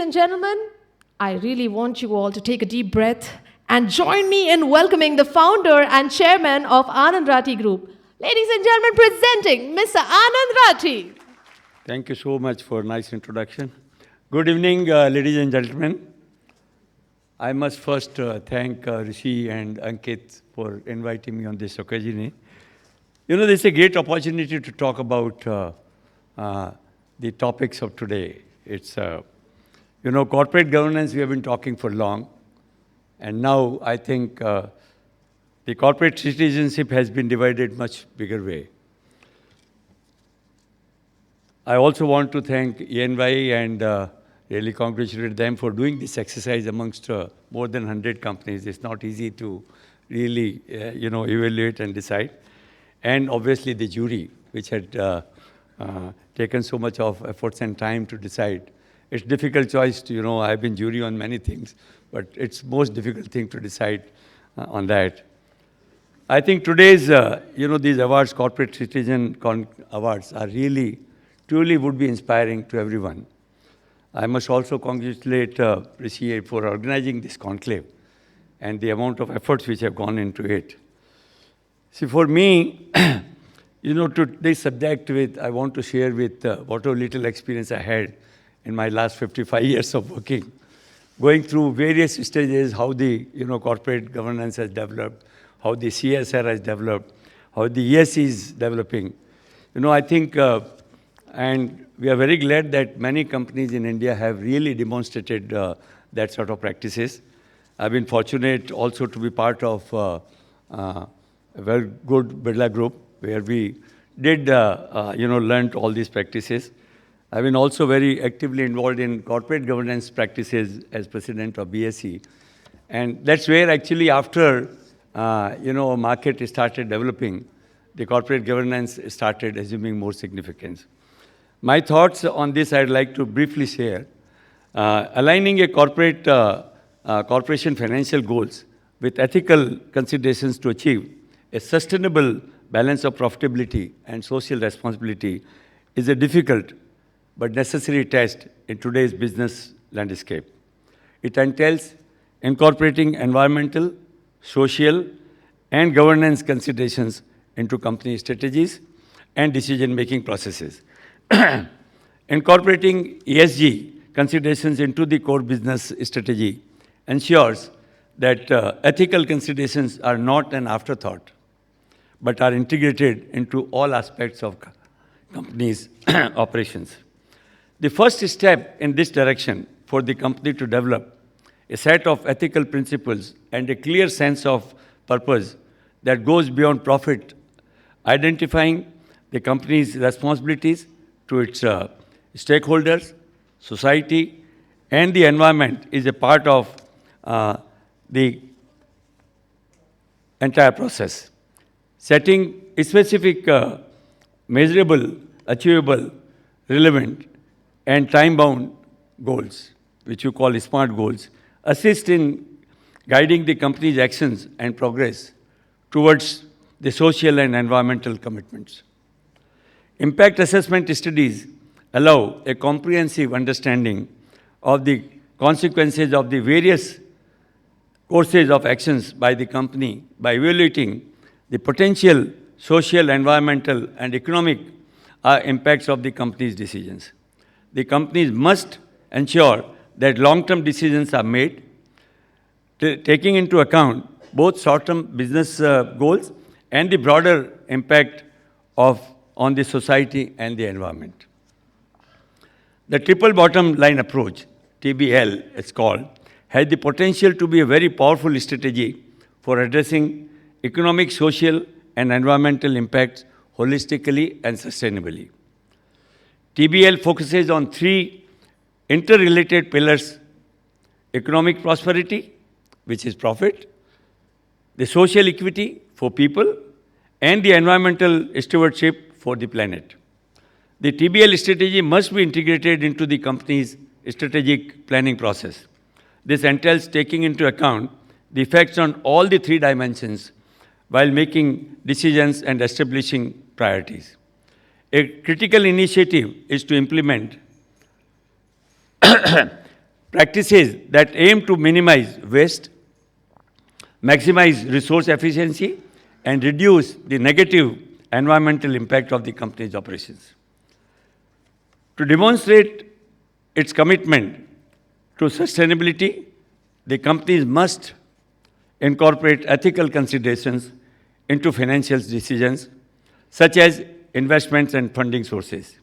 and gentlemen, I really want you all to take a deep breath and join me in welcoming the founder and chairman of Anand Rathi Group. Ladies and gentlemen, presenting Mr. Anand Rathi. Thank you so much for a nice introduction. Good evening, ladies and gentlemen. I must first thank Rishi and Ankit for inviting me on this occasion. You know, this is a great opportunity to talk about the topics of today. It's, you know, corporate governance we have been talking for long. And now I think the corporate citizenship has been divided much bigger way. I also want to thank ENY and really congratulate them for doing this exercise amongst more than 100 companies. It's not easy to really, you know, evaluate and decide. And obviously the jury, which had taken so much of efforts and time to decide. It's a difficult choice to, you know, I've been jury on many things, but it's most difficult thing to decide on that. I think today's, you know, these awards, corporate citizen awards are really, truly would be inspiring to everyone. I must also congratulate Rishi for organizing this conclave and the amount of efforts which have gone into it. See, for me, you know, to this subject I want to share with whatever little experience I had in my last 55 years of working, going through various stages, how the, you know, corporate governance has developed, how the CSR has developed, how the ESG is developing. You know, I think, and we are very glad that many companies in India have really demonstrated that sort of practices. I've been fortunate also to be part of a very good Birla Group, where we did, you know, learned all these practices. I've been also very actively involved in corporate governance practices as president of BSE. And that's where actually after, you know, a market started developing, the corporate governance started assuming more significance. My thoughts on this I'd like to briefly share. Aligning a corporation financial goals with ethical considerations to achieve a sustainable balance of profitability and social responsibility is a difficult but necessary test in today's business landscape. It entails incorporating environmental, social, and governance considerations into company strategies and decision-making processes. Incorporating ESG considerations into the core business strategy ensures that ethical considerations are not an afterthought, but are integrated into all aspects of company's operations. The first step in this direction for the company to develop a set of ethical principles and a clear sense of purpose that goes beyond profit, identifying the company's responsibilities to its stakeholders, society, and the environment is a part of the entire process. Setting specific, measurable, achievable, relevant, and time-bound goals, which you call SMART goals, assist in guiding the company's actions and progress towards the social and environmental commitments. Impact assessment studies allow a comprehensive understanding of the consequences of the various courses of actions by the company by evaluating the potential social, environmental, and economic impacts of the company's decisions. The companies must ensure that long-term decisions are made, taking into account both short-term business goals and the broader impact on the society and the environment. The triple bottom line approach, TBL it's called, has the potential to be a very powerful strategy for addressing economic, social, and environmental impacts holistically and sustainably. TBL focuses on three interrelated pillars: economic prosperity, which is profit, the social equity for people, and the environmental stewardship for the planet. The TBL strategy must be integrated into the company's strategic planning process. This entails taking into account the effects on all the three dimensions while making decisions and establishing priorities. A critical initiative is to implement Practices that aim to minimize waste, maximize resource efficiency, and reduce the negative environmental impact of the company's operations. To demonstrate its commitment to sustainability, the companies must incorporate ethical considerations into financial decisions, such as investments and funding sources.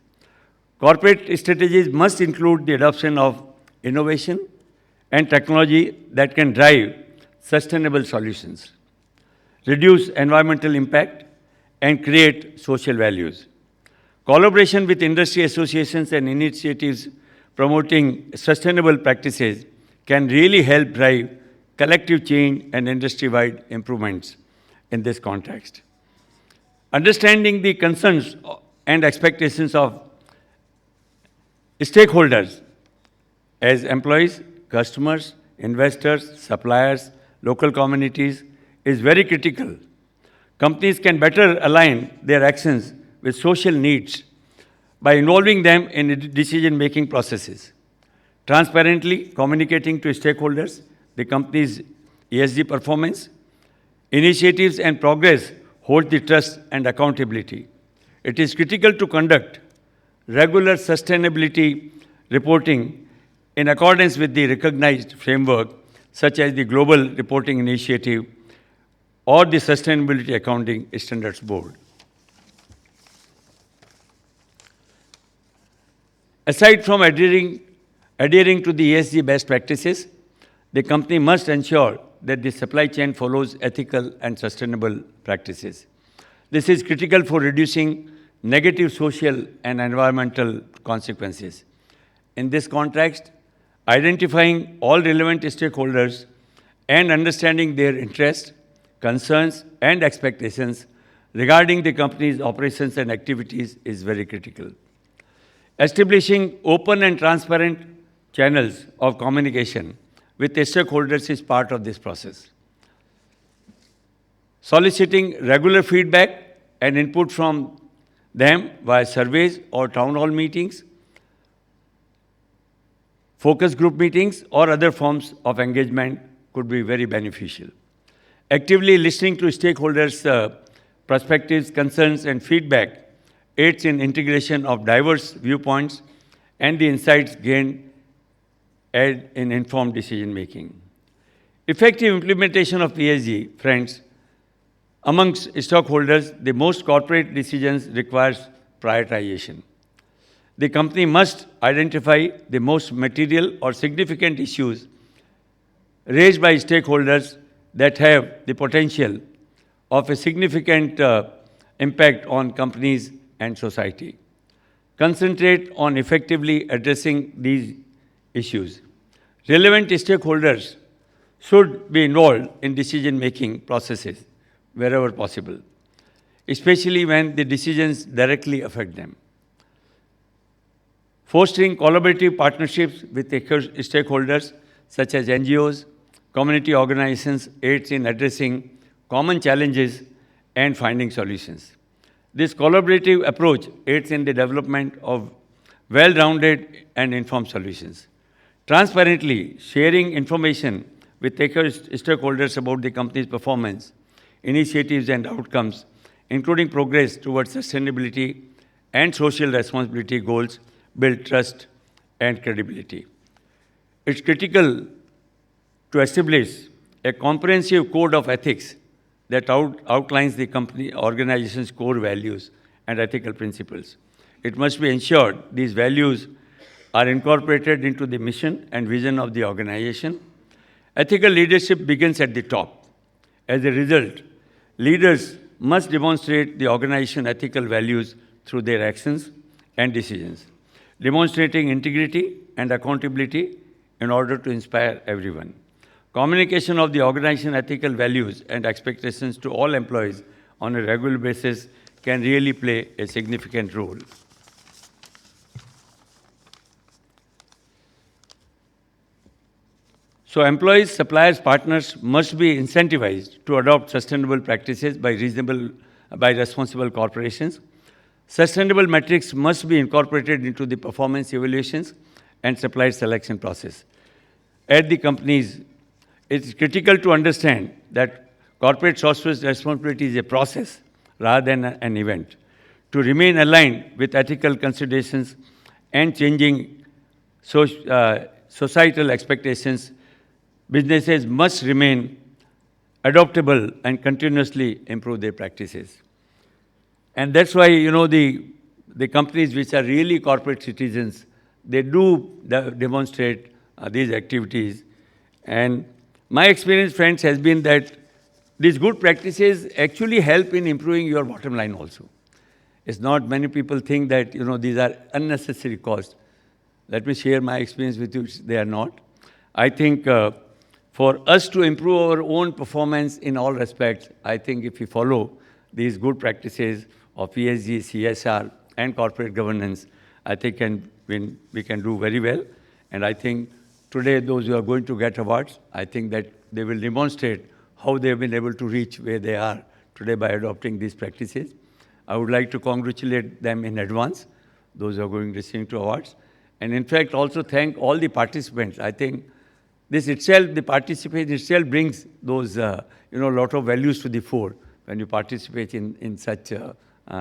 Corporate strategies must include the adoption of innovation and technology that can drive sustainable solutions, reduce environmental impact, and create social values. Collaboration with industry associations and initiatives promoting sustainable practices can really help drive collective change and industry-wide improvements in this context. Understanding the concerns and expectations of stakeholders as employees, customers, investors, suppliers, local communities is very critical. Companies can better align their actions with social needs by involving them in decision-making processes. Transparently communicating to stakeholders the company's ESG performance, initiatives and progress hold the trust and accountability. It is critical to conduct regular sustainability reporting in accordance with the recognized framework such as the Global Reporting Initiative or the Sustainability Accounting Standards Board. Aside from adhering to the ESG best practices, the company must ensure that the supply chain follows ethical and sustainable practices. This is critical for reducing negative social and environmental consequences. In this context, identifying all relevant stakeholders and understanding their interests, concerns, and expectations regarding the company's operations and activities is very critical. Establishing open and transparent channels of communication with stakeholders is part of this process. Soliciting regular feedback and input from them via surveys or town hall meetings, focus group meetings, or other forms of engagement could be very beneficial. Actively listening to stakeholders' perspectives, concerns, and feedback aids in integration of diverse viewpoints, and the insights gained aid in informed decision-making. Effective implementation of ESG, friends, amongst stockholders, the most corporate decisions requires prioritization. The company must identify the most material or significant issues raised by stakeholders that have the potential of a significant impact on companies and society. Concentrate on effectively addressing these issues. Relevant stakeholders should be involved in decision-making processes wherever possible, especially when the decisions directly affect them. Fostering collaborative partnerships with stakeholders such as NGOs, community organizations aids in addressing common challenges and finding solutions. This collaborative approach aids in the development of well-rounded and informed solutions. Transparently sharing information with stakeholders about the company's performance, initiatives, and outcomes, including progress towards sustainability and social responsibility goals, build trust and credibility. It's critical to establish a comprehensive code of ethics that outlines the company organization's core values and ethical principles. It must be ensured these values are incorporated into the mission and vision of the organization. Ethical leadership begins at the top. As a result, leaders must demonstrate the organization's ethical values through their actions and decisions, demonstrating integrity and accountability in order to inspire everyone. Communication of the organization's ethical values and expectations to all employees on a regular basis can really play a significant role. So employees, suppliers, partners must be incentivized to adopt sustainable practices by responsible corporations. Sustainable metrics must be incorporated into the performance evaluations and supplier selection process. at the companies, it's critical to understand that corporate social responsibility is a process rather than an event. To remain aligned with ethical considerations and changing societal expectations, businesses must remain adaptable and continuously improve their practices. And that's why, the companies which are really corporate citizens, they do demonstrate these activities. And my experience, friends, has been that these good practices actually help in improving your bottom line also. It's not many people think that, these are unnecessary costs. Let me share my experience with you. They are not. I think for us to improve our own performance in all respects, I think if we follow these good practices of ESG, CSR, and corporate governance, I think we can do very well. And I think today, those who are going to get awards, I think that they will demonstrate how they have been able to reach where they are today by adopting these practices. I would like to congratulate them in advance, those who are going to receive two awards. And in fact, also thank all the participants. I think this itself, the participation itself brings those, lot of values to the fore when you participate in such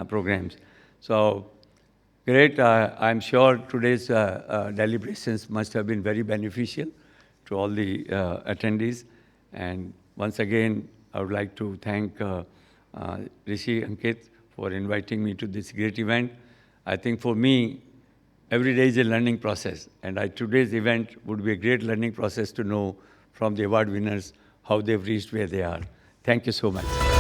programs. So, great. I'm sure today's deliberations must have been very beneficial to all the attendees. And once again, I would like to thank Rishi, Ankit, for inviting me to this great event. I think for me, every day is a learning process. And today's event would be a great learning process to know from the award winners how they've reached where they are. Thank you so much.